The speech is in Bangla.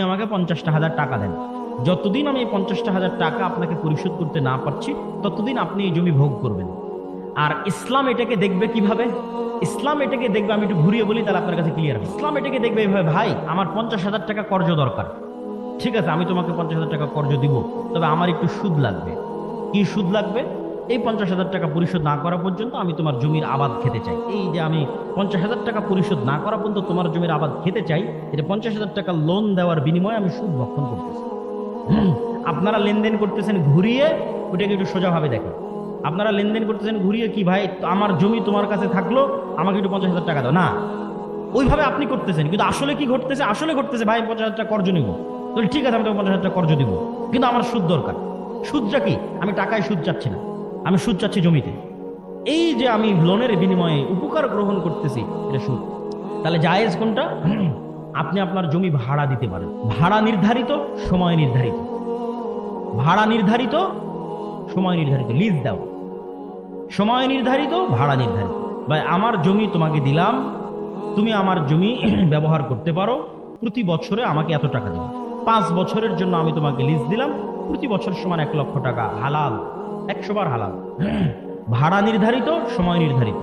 আমাকে 50,000 টাকা দেন, যতদিন আমি এই 50,000 টাকা আপনাকে পরিশোধ করতে না পারছি ততদিন আপনি এই জমি ভোগ করবেন। আর ইসলাম এটাকে দেখবে কিভাবে? ইসলাম এটাকে দেখবে, আমি একটু ঘুরিয়ে বলি তাহলে আপনার কাছে ক্লিয়ার হবে। ইসলাম এটাকে দেখবে এইভাবে, ভাই আমার 50,000 টাকা কর্জ দরকার, ঠিক আছে আমি তোমাকে 50,000 টাকা কর্জ দিব, তবে আমার একটু সুদ লাগবে। কি সুদ লাগবে? এই 50,000 টাকা পরিশোধ না করা পর্যন্ত আমি তোমার জমির আবাদ খেতে চাই। এই যে আমি 50,000 টাকা পরিশোধ না করা পর্যন্ত তোমার জমির আবাদ খেতে চাই, এটা 50,000 টাকা লোন দেওয়ার বিনিময়ে আমি সুদ ভক্ষণ করতেছি। আপনারা লেনদেন করতেছেন ঘুরিয়ে, ওটাকে একটু সোজাভাবে দেখেন। আপনারা লেনদেন করতেছেন ঘুরিয়ে, কি ভাই আমার জমি তোমার কাছে থাকলো, আমাকে একটু 50,000 টাকা দাও, না ওইভাবে আপনি করতেছেন। কিন্তু আসলে কি ঘটতেছে? আসলে ঘটতেছে ভাই 50,000 টাকা কর্জ নিব, তাহলে ঠিক আছে আমি তোমাকে 50,000 টাকা কর্জ দিব, কিন্তু আমার সুদ দরকার। সুদটা কি? আমি টাকায় সুদ চাচ্ছি না, আমি সুদ চাচ্ছি জমিতে। এই যে আমি লোনের বিনিময়ে উপকার গ্রহণ করতেছি, এটা সুদ। তাহলে জায়েজ কোনটা? আপনি আপনার জমি ভাড়া দিতে পারেন, ভাড়া নির্ধারিত, সময় নির্ধারিত। ভাড়া নির্ধারিত, সময় নির্ধারিত। লিজ দাও, সময় নির্ধারিত, ভাড়া নির্ধারিত। ভাই আমার জমি তোমাকে দিলাম, তুমি আমার জমি ব্যবহার করতে পারো, প্রতি বছরে আমাকে এত টাকা দিবে। 5 বছরের জন্য আমি তোমাকে লিজ দিলাম, প্রতি বছর সমান 1 লক্ষ টাকা, হালাল, 100 বার হালাল। ভাড়া নির্ধারিত, সময় নির্ধারিত।